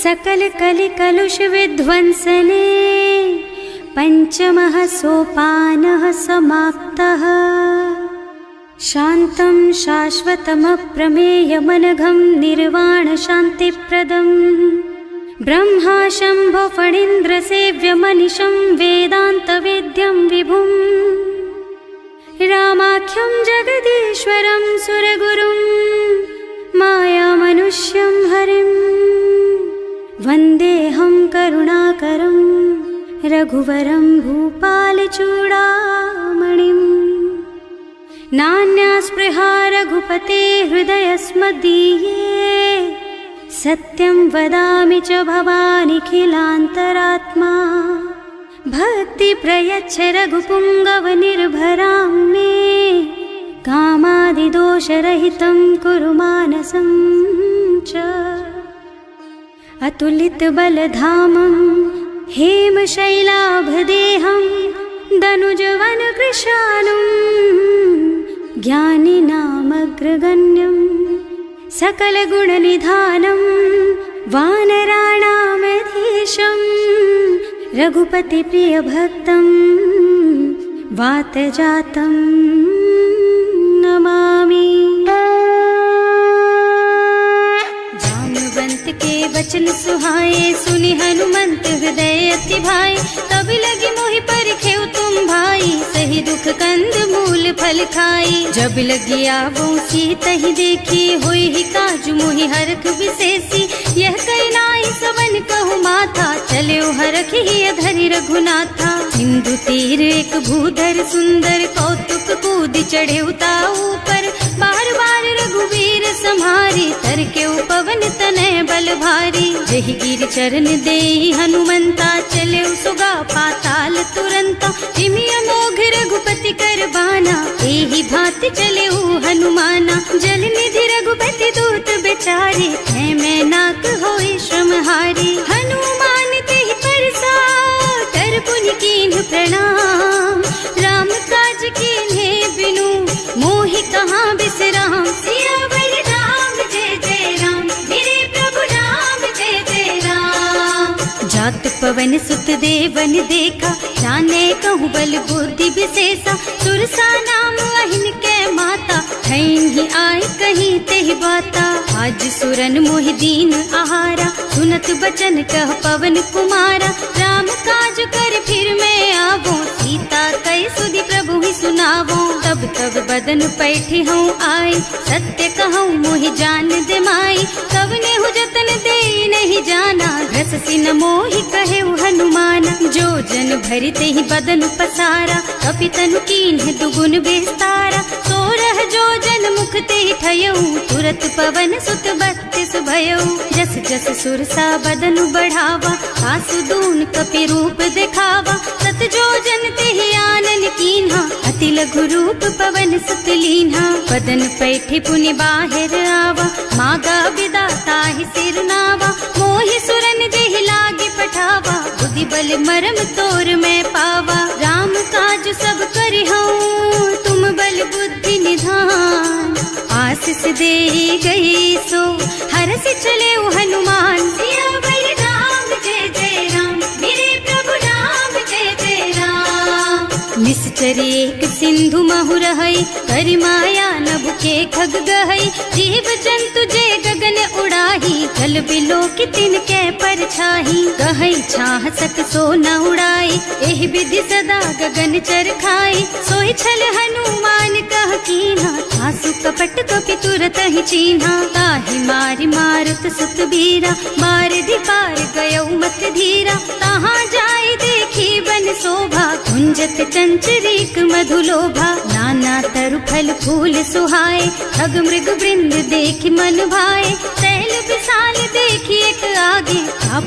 सकल कलि कलुष विध्वंसने पंचमः सोपानः समाप्तः। शान्तं शाश्वतमप्रमेयमनघं निर्वाण शान्तिप्रदं ब्रह्मा शम्भो फणीन्द्रसेव्यमनिशं वेदान्तवेद्यं विभुम् रामाख्यं जगदीश्वरं सुरगुरुं मायामनुष्यं हरिं वन्देऽहं करुणाकरं रघुवरं भूपालचूडामणिम्। नान्यास्पृहा रघुपते हृदयस्मदीये सत्यं वदामि च भवानिखिलान्तरात्मा। भक्ति प्रयच्छ रघुपुङ्गवनिर्भरां मे कामादिदोषरहितं कुरु मानसं च। अतुलितबलधामं हेमशैलाभदेहं दनुजवनकृशानुं ज्ञानिनामग्रगण्यं सकलगुणनिधानं वानराणामधीशं रघुपतिप्रियभक्तं वातजातं नमामि। जाम्बवंत के वचन सुहाए सुनि हनुमंत हृदय अति भाए। तब लगी मोहि परखेउ तुम भाई सही दुख कंद मूल फल खाई। जब लगी आवो सीतहि देखी होई ही काजु मोहि हरख विशेषी। यह कई नाई सवन कहु माथा चले हरख ही धरि रघुनाथा। सिंधु तीर एक भूधर सुंदर कौतुक कूद चढ़े उताऊ पर। बार बार रघुवीर सम्हारी तर के पवन तनय बल भारी। जहि गिर चरण देहि हनुमंता चले सुगा पाताल तुरंता। जिमि अमोघ रघुपति कर बाना एहि भांति चले हनुमाना। जल निधि रघुपति दूत बेचारे है मैं नाक होई श्रमहारी। हनुमान तेहि परसा कर पुनि कीन्ह प्रणाम। राम काज कीन्हे बिनु मोहि कहाँ बिसराम। सियावर राम जय जय राम मेरे प्रभु राम जय जय राम। जात पवन सुत देवन देखा जाने कहूँ बल बुद्धि विशेषा। सुरसा नाम अहिन के माता खैन ही आय कहीं तेहि बाता। आज सुरन मोहि दीन आहारा सुनत बचन कह पवन कुमारा। राम काज कर फिर मैं आवो सीता कई सुधि प्रभु ही सुनावो। तब तब बदन पैठी हूँ आई सत्य कहूँ मोहि जान दे माई। तब नेहु जतन दे नहीं जाना घस सिन मोहि कहे हनुमाना। जो जन भरते ही बदन पसारा कपितनु कीन्ह दुगुन विस्तारा। सोरह जो जन मुख ते ठयऊ तुरत पवन सुत बत्तीस भयऊ। जस जस सुरसा बदन बढ़ावा आसु दून कपि रूप दिखावा। सत जो जन ते आनन कीन्हा अति लघु रूप पवन सुत लीन्हा। बदन पैठे पुनि बाहिर आवा मागा विदा ताहि सिर नावा। मोहि सुरन जेहि लागे पठावा बुद्धि बल मरम तोर मैं पावा। राम काज सब करिहूँ तुम बल बुद्धि निधान। आशीष दे गई सो हरस चले हनुमान। सियावर राम जय जय राम मेरे प्रभु राम जय जय राम। निश्चर एक सिंधु महु रहई करि माया नभ के खग गहई। जीव जंतु जे गगन उड़ाही जल बिलो की तिनके परछाही। कहई छाह सक सो न उड़ाई एहि विधि सदा गगन चर खाई। सोई छल हनुमान कह कीन्हा आसु कपट कपि तुरत ही चीन्हा। ताहि मारि मारुत सुत बीरा मार दी पार गयौ मत धीरा। तहाँ जाय देखी बन शोभा कुंजत चंचरीक मधुलोभा। नाना तरु फल फूल सुहाए खग मृग वृंद देखि मन भाए। शैल विशाल देखी एक आगे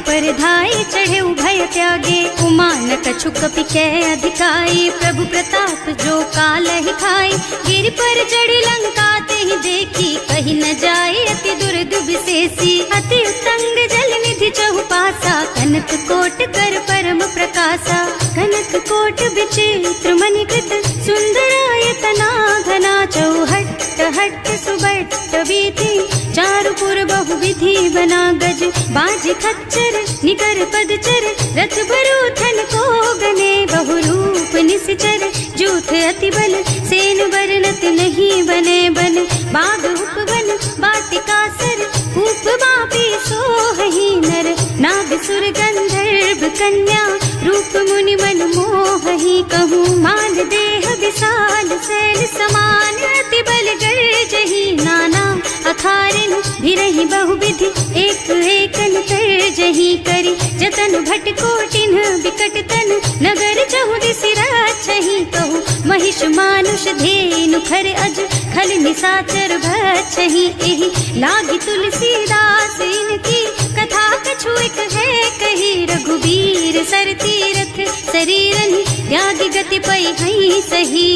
पर धाई चढ़े भय त्यागे। उमा न कछु कपि कै अधिकाई प्रभु प्रताप जो काल ही खाई। गिर पर चढ़ी लंका ते ही देखी कहीं न जाए अति दुर्द विशेषी। अति उत्तंग जल निधि चहुपासा कनक कोट कर परम प्रकाशा। कनक कोट विचित्र मणिकृत सुंदरायतना घना। चौहट्ट हट्ट सुबट्ट बीति चारुपुर बहु विधि बना गज बाज खच्चर निकर पदचर रथ बरूथन को गने बहुरूप निश्चर जूथ अति बल सेन वर्णत नहीं बने बन बाग उपवन बाटिकासर कूप बापी सोहहि नर नाग सुर गंधर्व कन्या रूप मुनि मन मोहहि कहूँ मान देह विशाल शैल समान अति बल गर्जहि नाना अखारिन भिरहि बहुविधि एक एकन तरजहि करि जतन भट कोटिन बिकट तन नगर चहुदिस राछहि कहूँ महिष मानुष धेनु खर अज खल निशाचर भक्षहि एहि लागी तुलसीदास इनकी कथा कछु एक है कही रघुबीर सर तीरथ शरीरनि त्यागी गति पई हई सही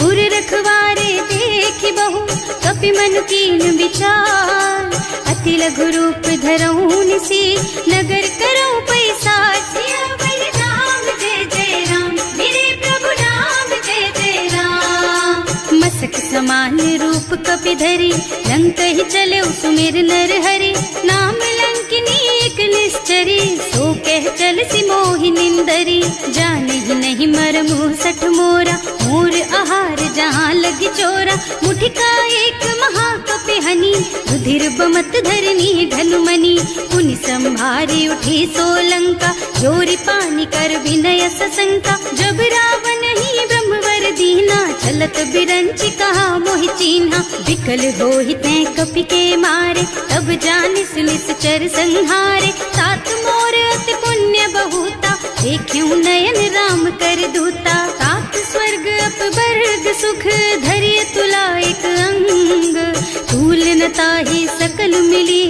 उर रखवारे देखि बहु कपि मन कीन विचार अति लघु रूप धरऊं निसी नगर करऊं पैसा सियावर राम जय जय राम मेरे प्रभु राम जय जय राम मसक समान रूप कपि धरी लंक ही चले सुमिर नर हरि नाम लंकिनी एक निश्चरी सो कह चल सी मोहि निंदरी जाने ही नहीं मरम सठ मोरा मोर आहार जहाँ लगी चोरा मुठिका एक महाकपि हनी रुधिर बमत धरनी ढनुमनी पुनि संभारी उठी सोलंका जोरी पानी कर विनय सशंका जब रावण ही ब्रह्मवर दीना चलत बिरंची कहा मोहि चीन्हा विकल होहि तै कपि के मारे तब जानिस निश्चर संहारे सात मोर अति पुण्य बहुता देखियो नयन राम कर दूता सात स्वर्ग अपवर्ग सुख धरिय तुला एक अंग तूल न ताहि सकल मिली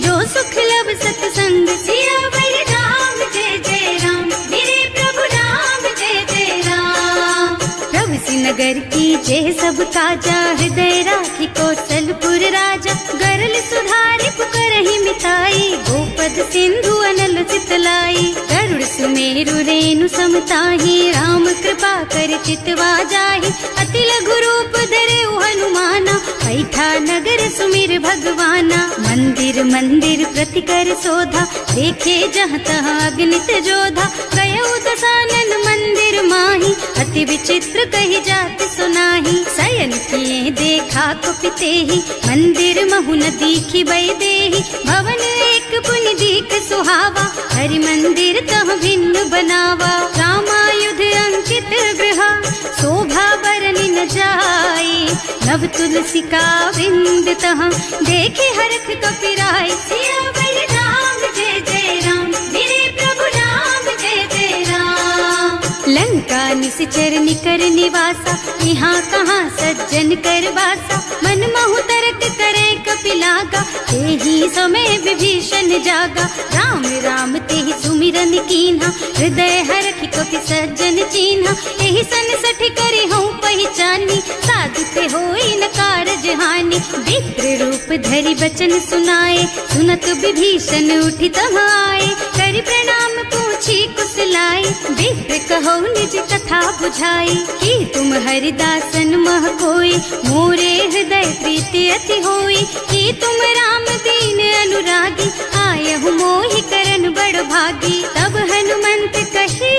जो सुख लब सतसंग सियावर राम जय जय राम मेरे प्रभु राम जय जय राम प्रभु नगर की जय सब काजा हृदय राखी कौशलपुर राजा गरल सुधारी पुकरहि मिताई गोपद सिंधु अनल चितलाई गरुड़ सुमेरु रेणु समताहि राम कृपा कर चितवा जाहि अति लघु रूप धरे हनुमाना पैठा नगर सुमिर भगवाना मंदिर मंदिर प्रति कर शोधा देखे जहाँ तहाँ अग्नित जोधा गयो दशानन मंदिर माही अति विचित्र कही जात सुनाही शयन किए देखा कुपिते ही मंदिर महु न दीखी बई देही भवन एक पुनि दीख सुहावा हरि मंदिर तह भिन्न बनावा रामायुध अंकित गृहा शोभा बरनि न जाई नव तुलसी का वृंद तह देखे हरख कपिराई सियावर राम जय जय राम मेरे प्रभु राम जय जय राम लंका निश्चर निकर निवासा यहाँ कहाँ सज्जन कर वासा मन महु तरक करे कपिलागा तेहि समय विभीषण जागा राम राम तेहि सुमिरन कीन्हा हृदय हरखि कपि सज्जन चीन्हा एहि सन सठि करि हूँ पहचानी साधु ते होई न कारज हानि विप्र रूप धरि बचन सुनाए सुनत विभीषण उठि तहाँ आए करि प्रणाम पूछी कुशलाए विप्र कहो निज कथा बुझाई कि तुम हरिदासन मह कोई मोरे हृदय प्रीति अति होई कि तुम राम दीन अनुरागी आयहु मोहि करन बड़ भागी तब हनुमंत कही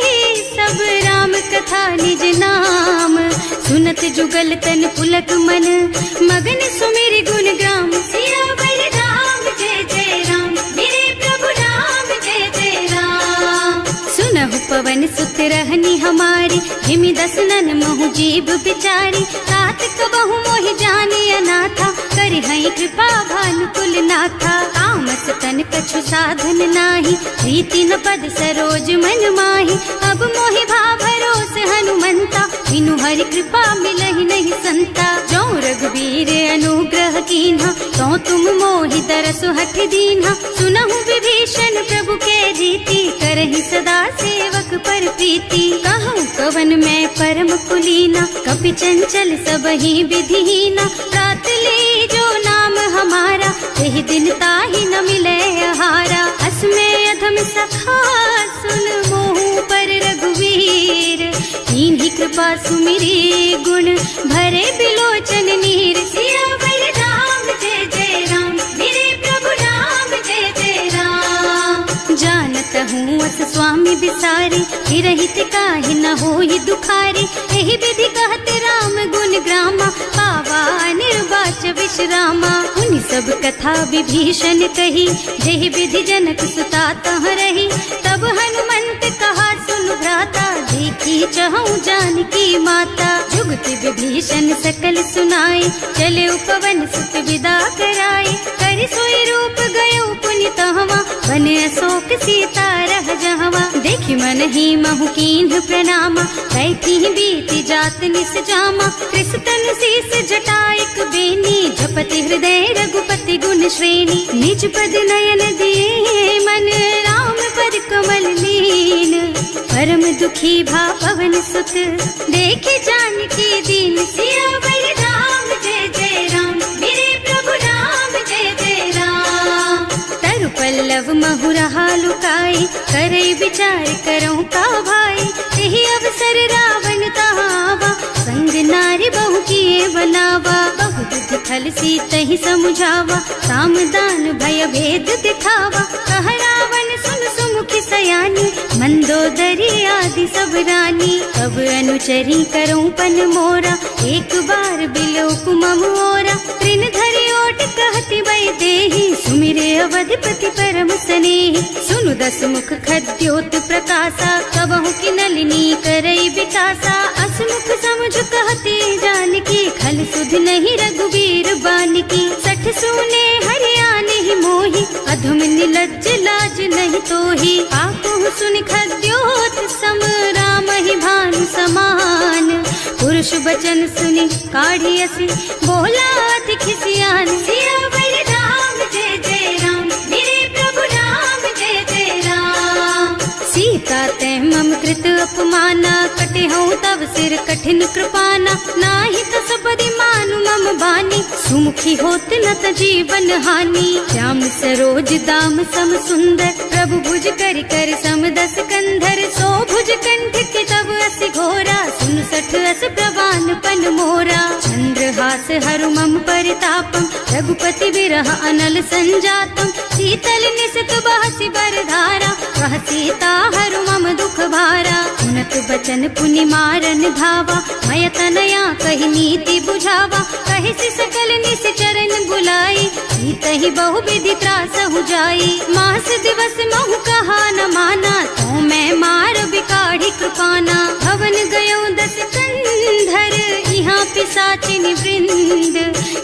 सब राम कथा निज नाम सुनत जुगल तन पुलक मन मगन सुमिर गुण ग्राम सियावर राम जय जय राम मेरे प्रभु राम जय जय राम सुनहु पवन सुत रहनी हमारी हिमि दसनन महु जीव बिचारी तात कबहु मोहि जानी अनाथा करि हई कृपा भानुकुल नाथा तामस तन कछु साधन नाही प्रीति न पद सरोज मन माही अब मोहि भा भरोस हनुमंता बिनु हरि कृपा मिलहि नहीं संता जो रघुबीर अनुग्रह कीन्हा तो तुम मोहि दरसु हठ दीन्हा सुनहु विभीषण प्रभु के रीति करहि सदा सेवक पर प्रीति कहूँ कवन मैं परम कुलीना कपि चंचल सबहि विधिहीना प्रात ले जो नाम हमारा यही दिन ताहि न मिले आहारा असमय अधम सखा सुन मोहु पर रघुवीर इन्हीं कृपा सुमिरी गुण भरे बिलोचन नीर सियावर राम जय जय राम मेरे प्रभु राम कहूँ अस स्वामी बिसारी, हिरहित काहे न होई दुखारी। एहि विधि कहत राम गुण ग्रामा, पावा निर्वाच विश्रामा। उन सब कथा विभीषण कही, जेहि विधि जनक सुता तह रही। तब हनुमंत कहा सुन भ्राता, देखी चहु जानकी माता। जुगति विभीषण सकल सुनाई, चले उपवन सुत विदा कराई। करि सोई रूप गयो पुनि तहवा, बने अशोक सीता रह जहवा। देखि मन ही महु कीन्ह प्रणामा, कैथी बीति जात निस जामा। कृष्ण शीस जटाइक बेनी, जपति हृदय रघुपति गुण श्रेणी। निज पद नयन दिए मन, राम पद कमल लीन। परम दुखी भा पवन सुत, देखे जानकी दीन। सियावर राम जय जय राम, मेरे प्रभु राम जय जय राम। तरु पल्लव महुरहा लुकाई, करई विचार करऊं का भाई। यही अवसर रावण तहावा, संग नारी बहु किए बनावा। बहु दुख फल सीतहि समुझावा, साम दान भय भेद दिखावा। कह रावण सुन सुमुखी सयानी, मंदोदरी आदि सब रानी। अब अनुचरी करऊं पन मोरा, एक बार बिलोक मम ओरा। तृण धरि ओट कहति वै देहि, सुमिरे अवधपति परम स्नेहि। सुनु दस मुख खद्योत प्रकाशा, कबहु की नलिनी करई विकासा। असमुख समझ कहती जानकी, खल सुध नहीं रघुवीर बानकी। सठ सूने हरियाणा ही मोहि, अधम निलज्ज लाज नहीं तोहि। आपहु सुनि खद्योत सम, राम ही भानु समान। पुरुष बचन सुनि काढ़ियसि, बोला अति खिसियान। सियावर राम जय जय राम, मेरे प्रभु राम जय जय राम। सीता ते मम कृत अपमाना, कटे हूँ तब सिर कठिन कृपाना। नाही तो सबरि मानु मम बानी, सुमुखी होत न त जीवन हानि। श्याम सरोज दाम सम सुंदर, प्रभु भुज कर कर सम दस कंधर। सो भुज कंठ के तब अस घोरा, सुन सठ अस प्रवान पन मोरा। चंद्रहास हरु मम परितापम, रघुपति विरह अनल संजातम। शीतल निसित बहसि बरधारा, वह सीता हरु मम दुख भारा। सुनत बचन पुनि मारन धावा, मय तनया कहि नीति बुझावा। कहि सकल निस चरण बुलाई, सीतहि बहु विधि त्रासहु जाई। मास दिवस महु कहा न माना, तो मैं मार बिकाढ़ी कृपाना। भवन गयो दस कंधर, यहाँ पिशाचिनि वृंद।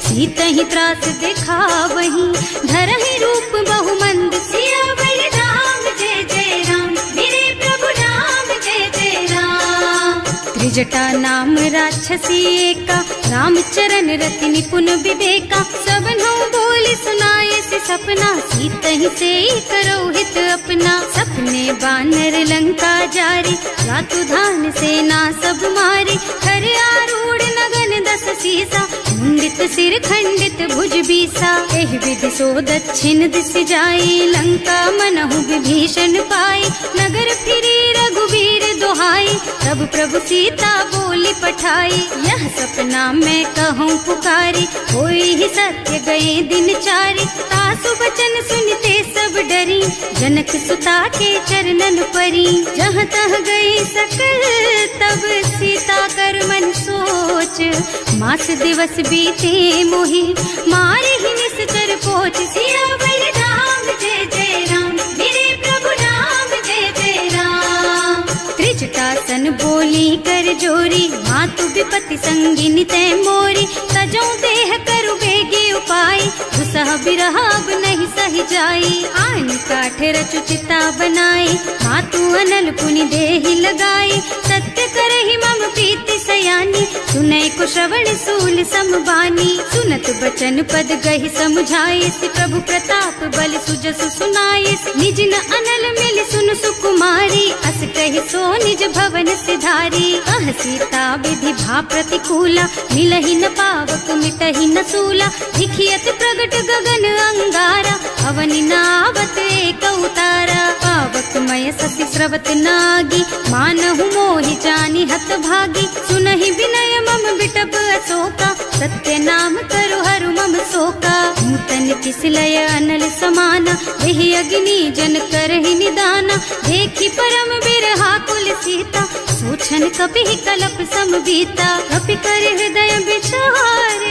सीतहि त्रास दिखावहि, धरहि रूप बहु मंद। सियावर राम जय जय राम, मेरे प्रभु राम जय जय राम। त्रिजटा नाम राक्षसी एका, राम चरण रति निपुण विवेका। सबनों बोली सुनाए से सपना, सीतहि से करो हित अपना। सपने बानर लंका जारी, रातु धान सेना सब मारी। खर आरूढ़ नगन दस सीसा, मुंडित सिर खंडित भुज बीसा। एहि विधि सो दक्षिण दिस जाई, लंका मनहु विभीषण पाई। नगर फिरी रघुवीर दुहाई, तब प्रभु सीता बोली पठाई। यह सपना मैं कहूँ पुकारी, होई ही सत्य गए दिन चारी। तासु बचन सुनते सब डरी, जनक सुता के चरणन परी। जहाँ तह गई सकल तब सीता कर मन सोच। मास दिवस बीते मोहि, मारे ही निश्चर पोच। सियावर राम जय जय राम, मेरे प्रभु राम जय जय राम। त्रिजटासन बोली कर जोरी, मातु विपति संगिनी तै मोरी। तजो देह करु बेगी उपाय, दुसह बिरह अब नहीं सही जाई। आन काठ रचु चिता बनाई, मातु अनल पुनि देहि लगाई। सत्य करहि मम प्रीति सयानी, सुनै को श्रवण सूल समबानी। सुनत बचन पद गहि समुझाए, प्रभु प्रताप बल सुजसु सुनाए। निज न अनल मिल सुन सुकुमारी, अस कहि सो निज भवन सिधारी। कह सीता विधि भा प्रतिकूला, मिलहि न पावक मिटहि न सूला। दिखियत प्रगट गगन अंगारा, अवनि नावत एक उतारा। पावक मय ससि स्रवत नागी, मानहु मोहि जानि हत भागी। सुनहि विनय मम बिटप अशोका, सत्य नाम करु हरु मम शोका। नूतन किसलय अनल समाना, देहि अग्नि जन करहि निदाना। देखी परम बिरहा कुल सीता, सोचन कपि कलप सम बीता। कपि कर हृदय विचार,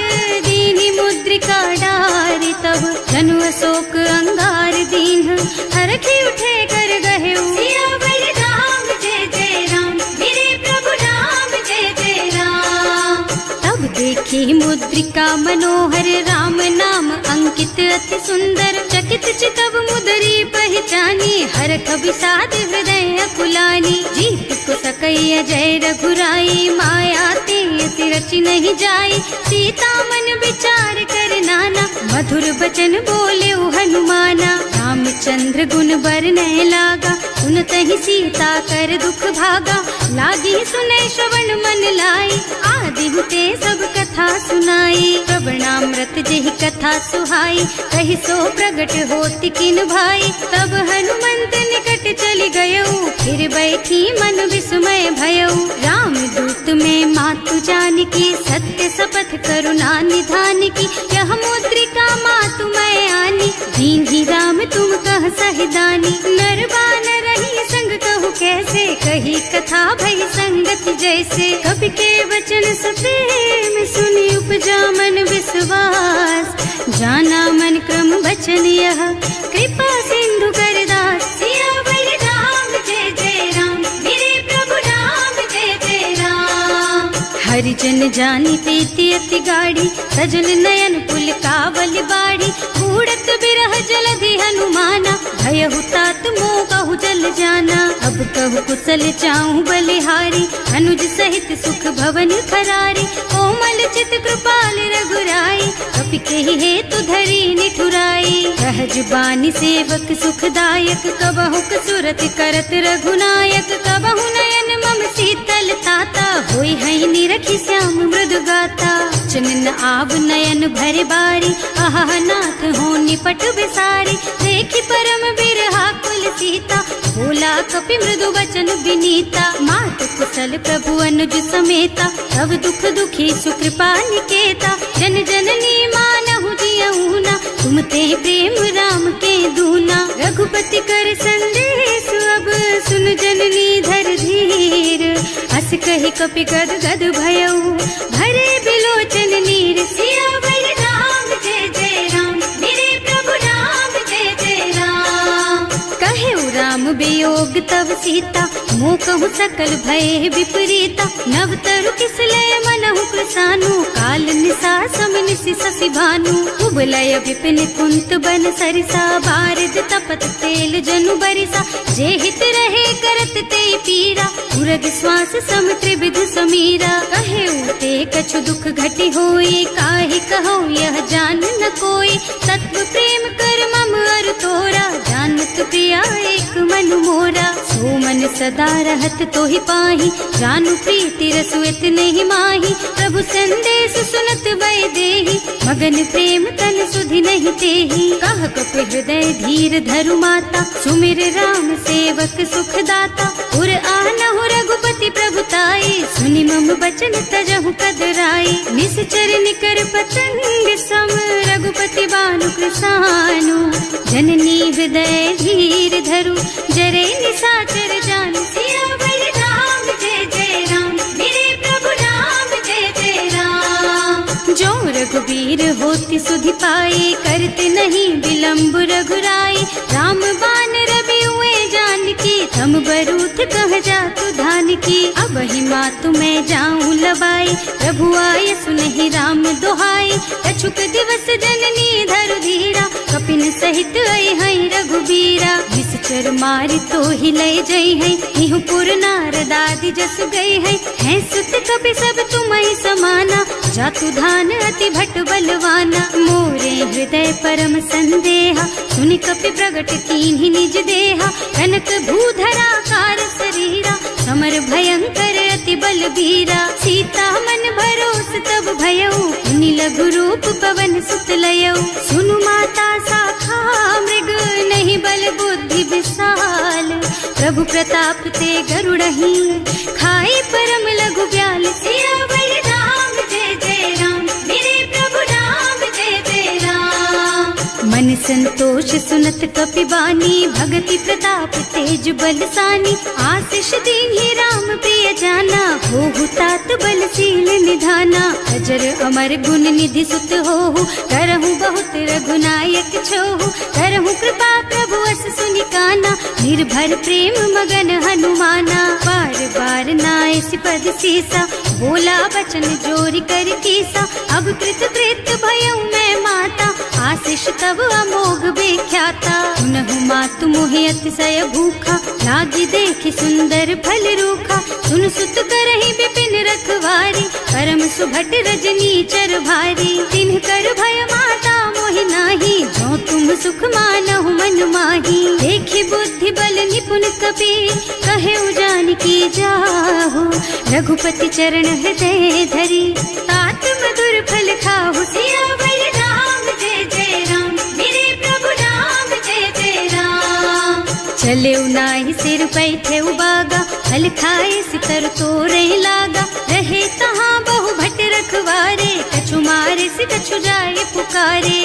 दीनि मुद्रिका डारि। तब जनु अशोक अंगार दीन, हरखि उठे कर गहे सियावर राम जय जय राम। मेरे प्रभु राम जय जय राम। तब देखी मुद्रिका मनोहर, राम नाम अंकित अति सुंदर। चकित चितव मुदरी पहचानी, हरख विषाद हृदय अकुलानी। जीत को सकई अजय रघुराई, माया ते रचि नहीं जाई। सीता मन विचार कर नाना, मधुर बचन बोले हनुमाना। रामचंद्र गुण बरनय लागा, सुनतहि सीता कर दुख भागा। लागी सुने श्रवण मन लाई, आदि ते सब कथा सुनाई। प्रवणामृत जेहि कथा सुहाई, कहि सो प्रगट होति किन भाई। तब हनुमंत निकट चली गयऊ, फिर बैठी मन विस्मय भयऊ। राम दूत में मातु जानकी, सत्य शपथ करुणा निधान की। यह मुद्रिका मातु मैं आनी, दीन्ही राम तुम कह सहिदानी। नरबान रही संग कहु कैसे, कही कथा भई संगत जैसे। कवि के वचन सप्रेम सुनि उपजा मन विश्वास। जाना मन क्रम वचन यह, कृपा सिंधु कर दास। सियावर राम जय जय राम, मेरे प्रभु राम जय जय राम। हरिजन जानी प्रीति अति गाढ़ी, सजल नयन पुल कावल बाड़ी। बूढ़त बिरह जलधि हनुमाना, भयहु तात मोह कहु जल जाना। अब कहु कुशल चाहूं बलिहारी, अनुज सहित सुख भवन खरारी। कोमल चित कृपाल रघुराई, कपि केहि हेतु धरी निठुराई। सहज बानी सेवक सुखदायक, कबहु सुरत करत रघुनायक। कबहु नयन मम शीतल ताता, होई है निरखी श्याम मृदु गाता। चनन आव नयन भरे बारी, आहा नाथ हो निपट विसारी। देखी परम बिरहा कुल सीता, बोला कपि मृदु वचन विनीता। मात कुशल प्रभु अनुज समेता, तब दुख दुखी सुकृपा निकेता। जन जननी मानहु जियऊना, तुम ते प्रेम राम के दूना। रघुपति कर संदेश अब सुन जननी धर धीर। अस कहि कपि गद गद भयऊ, भरे बिलोचन नीर। सियावर राम जय जय राम, मेरे प्रभु राम जय जय राम। कहेउ राम वियोग तब सीता, मोह कहु सकल भय विपरीता। नव तरु किसलय मनहु प्रसानु, काल निसा सम निसि शशि भानु। उबलय विपिन कुंत बन सरिसा, बारिद तपत तेल जनु बरिसा। जे हित रहे करत ते पीरा, उरग श्वास सम त्रिविध समीरा। कहेउ ते कछु दुख घटी होई, काहि कहो यह जान न कोई। तत्व प्रेम कर मम अर तोरा, जानत प्रिया एक मन मोरा। सो मन सदा रहत तोहि पाही, जानु प्रीति रसु इतने माही। प्रभु संदेश सुनत वै देही, मगन प्रेम तन सुधि नहीं तेही। कह कप हृदय धीर धरु माता, सुमिर राम सेवक सुख दाता। उर आनहु रघुपति प्रभुताई, सुनि मम बचन तजहु कदराई। निश्चर निकर पतंग सम, रघुपति बानु कृसानु। जननी हृदय धीर धरु, जरे निशाचर जानु। सियावर राम जय जय राम, मेरे प्रभु राम जय जय राम। जो रघुबीर होति सुधि पाई, करते नहीं विलम्ब रघुराई। राम बान रवि हुए जानकी, थम बरूथ कह जातु धान की। अब ही मातु मैं जाऊं लबाई, प्रभु आय सुनहि राम दोहाई। कछुक दिवस जननी धरु धीरा, कपिन सहित आई है रघुबीरा। निश्चर मारि तो ही लय जई है, इहु पुर नारद आदि जस गई है। हैं सुत कपि सब तुम्हि समाना, जातु धान अति भट बलवाना। मोरे हृदय परम संदेहा, सुनि कपि प्रगट कीन्हि निज देहा। कनक भूधरा कार शरीरा, समर भयंकर अति बलबीरा। सीता मन भरोस तब भयऊ, मुनि लघु रूप पवन सुत लयऊ। सुनु माता शाखा मृग, नहीं बल बुद्धि विशाल। प्रभु प्रताप ते गरुड़हि, खाई परम लघु ब्याल। सियावर राम जय जय राम, मेरे संतोष सुनत कपिबानी, भगति प्रताप तेज बलसानी। आशीष दीन्हि राम प्रिय जाना, होहु तात बलशील निधाना। अजर अमर गुण निधि सुत होहु, करहु बहुत रघुनायक छोहु। करहु कृपा प्रभु अस सुनि काना, निर्भर प्रेम मगन हनुमाना। बार बार नाय सिपद सीसा, बोला बचन जोरि कर कीसा। अब कृत कृत भयउ मैं माता, आशीष तब अमोघ बेख्याता। सुनहु मातु मोहि अतिशय भूखा, लागी देखि सुंदर फल रूखा। सुन सुत करहि विपिन रखवारी, परम सुभट रजनी चर भारी। तिन्ह कर भय माता मोहि नाही, जो तुम सुख मानहु मन माही। देखि बुद्धि बल निपुण कपि, कहे जानकी जाहु। रघुपति चरण हृदय धरी, तात मधुर फल खाहु। सियावर राम जय जय राम, मेरे प्रभु राम जय जय राम। चले नाहि सिर पैठे उबागा, फल खाए सितर तोरे लागा। रहे तहाँ बहु भट रखवारे, कछु मारे से कछु जाए पुकारे।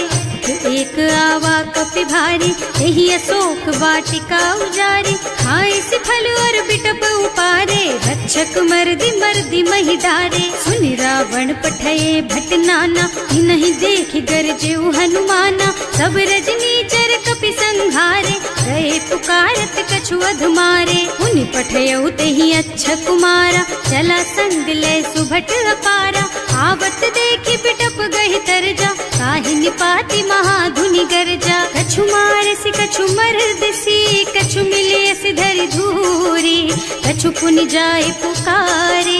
एक आवा कपि भारी, यही अशोक वाटिका उजारी। खाए से फल और बिटप उपारे, रक्षक मर्दी मर्दी मही डारे। सुनि रावण पठये भट नाना, नहीं देखि गरजेउ हनुमाना। सब रजनी चर कपि संहारे, गए पुकारत कछु अधमारे। उनि पठयउ तेहि अच्छा कुमारा, चला संग ले सुभट अपारा। आवत देखि बिटप गहि तरजा, काहि निपाति महाधुनि गरजा। कछु मारसि कछु मरदसी, कछु मिलियसि धरि धूरी। कछु पुनि जाय पुकारे,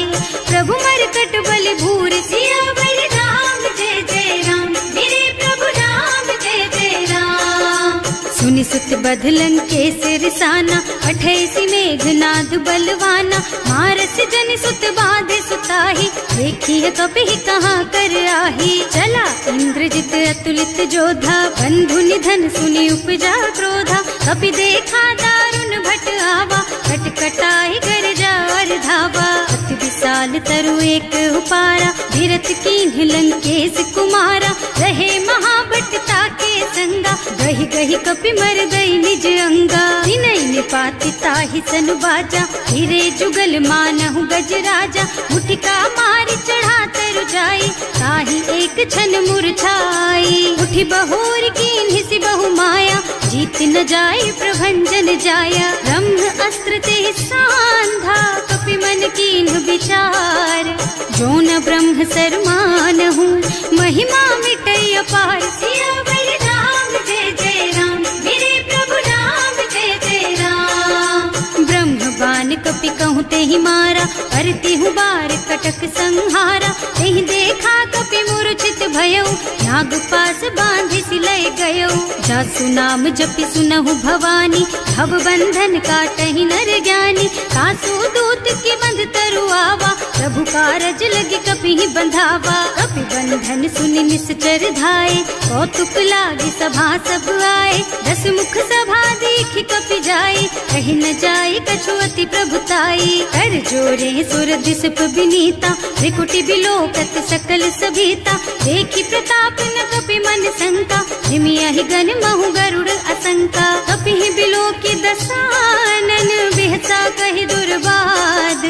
प्रभु मरकट बल भूरि। सियावर राम जय जय राम, मेरे प्रभु राम जय जय राम। सुनि सुत बधलन के सिरसाना, पठैसि मेघनाद बलवाना। मारस जन सुत बाधे सुताही, देखी है कपि कहाँ कर आही। चला इंद्रजित अतुलित जोधा, बंधु निधन सुनि उपजा क्रोधा। कपि देखा दारुण भट आवा, कटकटाई गरजा और धावा। अति विशाल तरु एक उपारा, धीरथ कीन्ह लंकेश कुमारा। रहे महाभट ताके संगा, गहि गहि कपि मर गई निज अंगा। तिनहि निपाति ताहि सन बाजा, हिरे जुगल मानहु गज राजा। मुठिका मारि चढ़ा तरु जाई, ताहि एक छन मुरझाई। उठि बहोर कीन्हि सि बहु माया, जीत न जाय प्रभंजन जाया। ब्रह्म अस्त्र ते सांधा, कपि मन कीन्ह विचार। जो न ब्रह्म सर मानहु, महिमा मिटै अपार। सियावर राम जय जय राम, मेरे प्रभु राम जय जय राम। ब्रह्म बान कपि कहूँ तेहि मारा, करतिहु बार कटक संहारा। तेहि देखा कपि मूर्छित भयउ, नाग पास बांधि सिलय गयउ। जासु नाम जपि सुनहु भवानी, भव बंधन काटहि नर ज्ञानी। सासु दूत के बंध तरु आवा, प्रभु कारज लगी कपि बंधावा। कपि बंधन सुनि निश्चर धाये, कौतुक लागी सभा सब आए। दस मुख सभा देखि कपि जाए, कहि न जाए कछु अति प्रभुताई। कर जोरे सुर दिसप बिनीता, त्रिकुटि बिलोकत सकल सभीता। देखि प्रताप न कपि मन शंका, जिमियाहि गन महु गरुड़ असंका। कपि बिलोकि दसानन, बिहसा कहि दुर्बाद।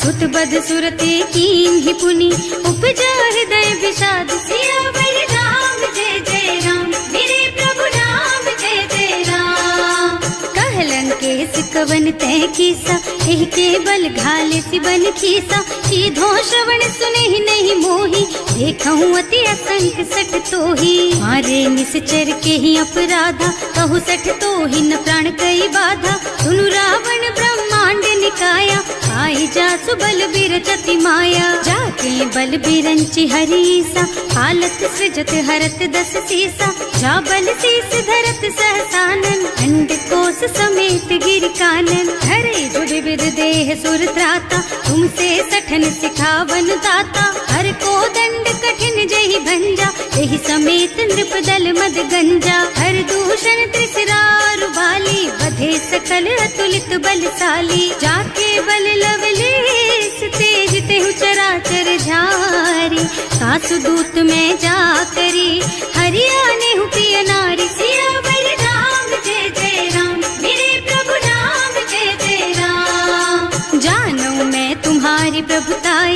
सुत बध सुरते कीन्हि पुनि, उपजा हृदय विषाद। सियावर राम जय जय राम, मेरे प्रभु राम जय जय राम। कहलन केस कवन तै कीसा, एहि के बल घाले सिबन खीसा। सीधो श्रवण सुनहि नहीं मोही, देखहु अति असंख सठ तोही। मारे निश्चर के ही अपराधा, कहु सठ तोही न प्राण कई बाधा। सुनु रावण ब्रह्मांड निकाया, आई जासु बल बिरचति माया। जाके बल बिरंचि हरीसा, हालत सृजत हरत दस सीसा। जा बल शीस धरत सहसानन, अंड कोस समेत गिर कानन। धरे जो विविध देह सुर त्राता, तुमसे सठन सिखावन दाता। हर को दंड कठिन जहि भंजा, एहि समेत नृप दल मद गंजा। हर दूषण त्रिसरारु बाली, बधे सकल अतुलित बलशाली। जाके बल लवलेस तेज तेहु चराचर झारी। सासु दूत में जा करी, हरियाणे हु प्रिय नारी। सियावर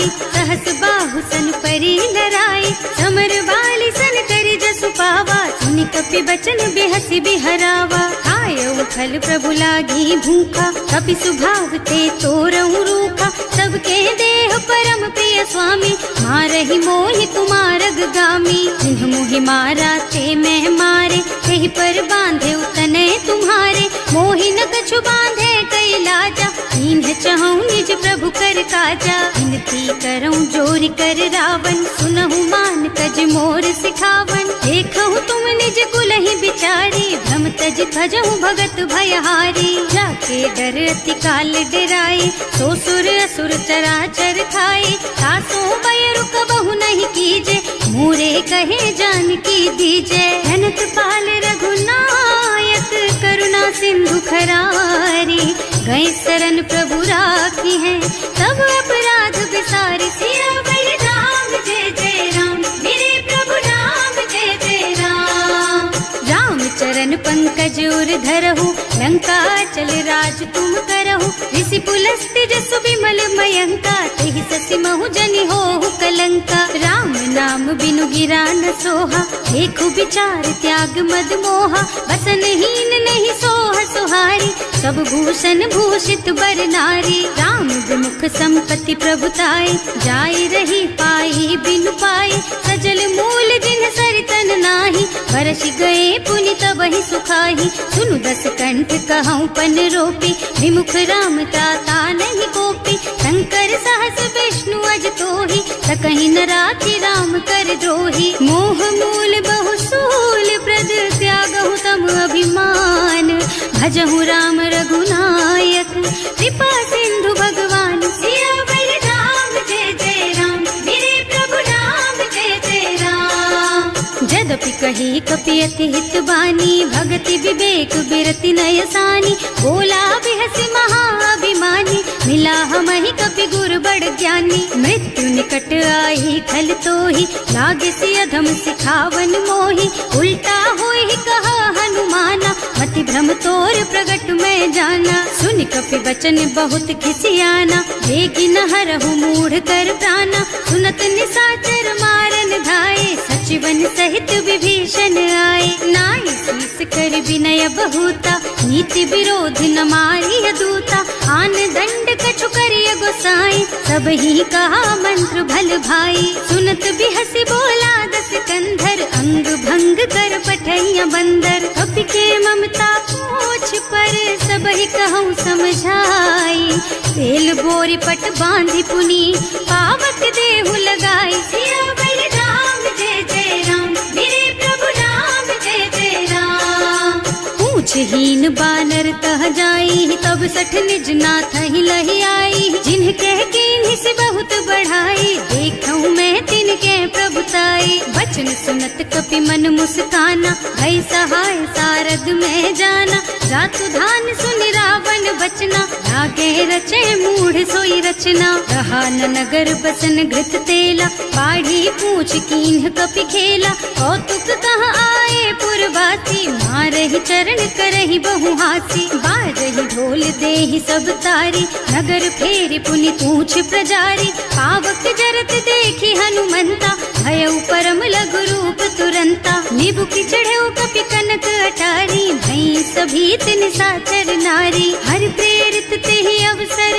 आई, सहस बाहु सन परी लराई, समर बाली सन करी जसु पावा, सुनि कपि बचन बिहसि बिहरावा। खायउ फल प्रभु लागी भूखा, कपि सुभाव ते तोरऊ रूखा, सबके देह परम प्रिय स्वामी, मारहि मोहि कुमारग गामी। जिन्ह मोहि मारा ते मैं मारे, तेहि पर बांधे उतने तुम्हारे, मोहि न कछु बांधे कई लाजा, इन्ह चहु निज प्रभु कर काजा। विनती करऊं जोरि कर रावण, सुनहु मान तज मोर सिखावन, देखहु तुम निज कुलहि बिचारी, भ्रम तज भजहु भगत भयहारी। जाके डर अति काल डराए, सो सुर असुर चराचर खाए, तासो बैरु कबहु नहीं कीजे, मोरे कहे जानकी दीजे। अनंत पाल रघुनायक करुणा सिंधु खरारी, गए शरण प्रभु राखी है, सब अपराध विसारी। सियावर राम जय जय राम, मेरे प्रभु राम जय जय राम। राम चरण पंकज उर धरहु, लंका चल राज तुम करहु, ऋषि पुलस्त्य जसु विमल मयंका, तेहि ससि महु जनि होहु कलंका। राम नाम बिनु गिरा न सोहा, देखु विचार त्याग मद मोहा, बसनहीन नहीं सोह सुहारी, सब भूषण भूषित बर नारी। राम विमुख संपत्ति प्रभुताई, जाय रही पाई बिनु पाई, सजल मूल जिन सरितन नाही, बरसि गए पुनि तबहि सुखाही। सुनु दस कंठ कहऊँ पन रोपी, विमुख राम त्राता नहीं कोपी, शंकर सहस विष्णु अज तोहि, सकहि न राखि राम कर द्रोही। मोह मूल बहु सूल प्रद, त्यागहु तम अभिमान, भजहु राम रघुनायक, कृपा सिंधु भगवान। सियावर राम जय जय राम, मेरे प्रभु राम जय जय राम। जदपि कही कपि अति हित बानी, भगति विवेक बिरति नय सानी, बोला बिहसि महाअभिमानी, मिला हमहि कपि गुर बड़ ज्ञानी। मृत्यु निकट आई खल तोहि, लागे सि अधम सिखावन मोहि, उल्टा होहि कहा हनुमाना, मति भ्रम तोर प्रगट में जाना। सुनि कपि बचन बहुत खिसियाना, देगी न हरहु मूढ़ कर प्राणा, सुनत निशाचर मारन धाये, सचिवन सहित विभीषण आए। नाई शीस कर विनय बहुता, नीति विरोध न मारिय दूता, आन दंड कछु करिय गोसाई, सब ही कहा मंत्र भल भाई। सुनत बिहसि बोला दस कंधर, अंग भंग कर पठैया बंदर, कपि के ममता पूछ पर, सब ही कहूँ समझाई। तेल बोरी पट बांधि पुनी, पावक देहु लगाई। सियावर राम जय जय राम, मेरे प्रभु राम जय जय राम। पूछहीन बानर तह जाई, तब सठ निज नाथ ही लही आई, जिन्ह कह कीन्हि से बहुत बढ़ाई, देखऊँ मैं तिनके प्रभुताई। बचन सुनत कपि मन मुस्काना, भई सहाय सारद में जाना, जातु धान सुनि रावण बचना, लागे रचे मूढ़ सोई रचना। रहा न नगर बसन घृत तेला, बाढ़ी पूछ कीन्ह कपि खेला, कौतुक कह आए पुरवासी, मारहि चरण करहि बहु हासी। बाजहि ढोल देहि सब तारी, नगर फेरि पुनि पूछ प्रजारी, पावक जरत देखि हनुमंता, भयउ परम लघु रूप तुरंता। निबुकि चढ़ऊ कपि कनक अटारी, भई सभी तिन साचर नारी। हर प्रेरित तेहि अवसर,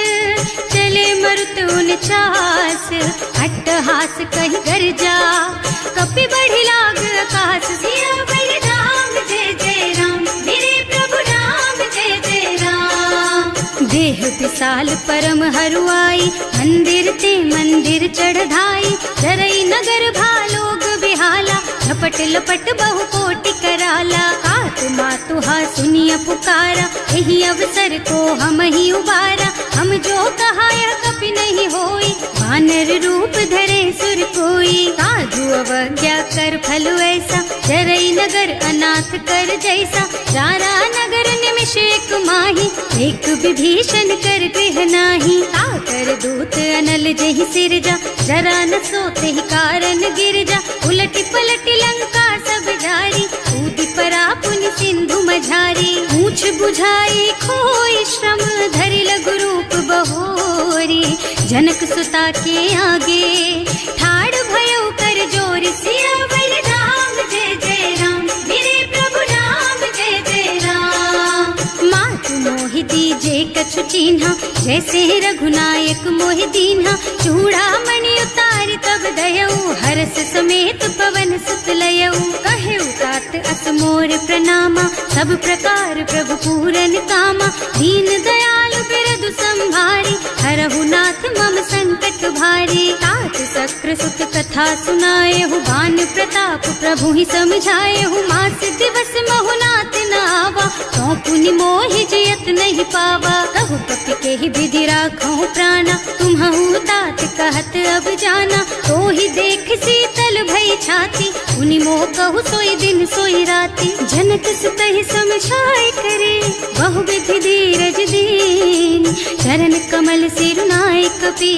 चले मरुत उनचास, अट्टहास कहि गर्जा, कपि बढ़ि लाग आकाश। सियावर राम जय जय राम, मेरे प्रभु राम जय जय राम। देह विशाल परम हरुआई, मंदिर ते मंदिर चढ़धाई, चरई नगर भालोग बिहाला, झपट लपट बहु कोटि कराला। आत्मा तुहा सुनिय पुकारा, यही अवसर को हम ही उबारा, हम जो कहा यह कपि नहीं होई, वानर रूप धरे सुर कोई। साधु अवज्ञा कर फल ऐसा, चरई नगर अनाथ कर जैसा, चारा नगर निमिष एक माही, एक विभीषण कर गृह नाही। ताकर दूत अनल जहि सिरजा, जरा न सोते ही कारण गिरजा, उलटी पलटी लंका सब जारी, कूदि परा पुनि सिंधु मझारी। पूछ बुझाई खोई श्रम, धरि लघु रूप बहोरी, जनक सुता के आगे ठाड़ भयो कर जोर सियावर राम जय जय राम मेरे प्रभु राम जय जय राम। मात मोहि दीजे कछु चिन्हा जैसे रघुनायक मोहि दीन्हा चूड़ामणि उतार तब दयऊ हरस समेत पवन सुत लयऊ कहे तात अस मोर प्रणामा सब प्रकार प्रभु पूरन कामा दीन दयालु बिरदु संभारी हरहु नाथ मम संकट भारी। तात सक्र सुत कथा सुनाए हु भान प्रताप प्रभु ही समझाए हु मास दिवस महु नाथ न आवा तो पुनि मोहि जियत नहीं पावा कहु कपि के ही विधि राखो प्राणा तुम्हु तात कहत अब जाना तो ही देख शीतल भई छाती उनि मोह कहु सोई दिन सोई राती। जनक सुतहि समझाए करे बहु विधि धीरज दीन चरण कमल सिरुनाए कपि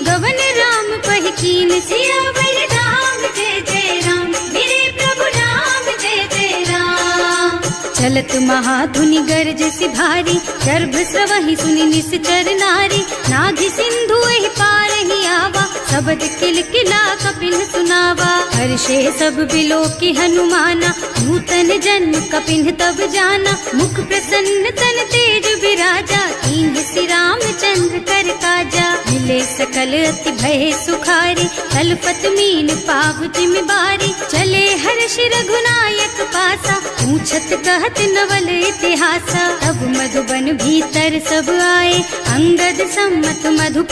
गवन राम पहि कीन सियावर राम जय जय राम मेरे प्रभु राम जय जय राम। चलत महाधुनि गर्ज सि भारी गर्भ स्रवहि सुनि निश्चर नारी नाभि सिंधु एहि पार ही आवा शब्द किल किला कपिन सुनावा हर्षे सब बिलो की हनुमाना नूतन जन्म कपिन तब जाना मुख प्रसन्न तन तेज विराजा कीन श्री रामचंद्र कर काजा मिले सकल अति भय सुखारी तलपत मीन पाव जिम बारी चले हर्ष रघुनायक पासा पूछत कहत नवल इतिहासा तब मधुबन भीतर सब आए अंगद सम्मत मधु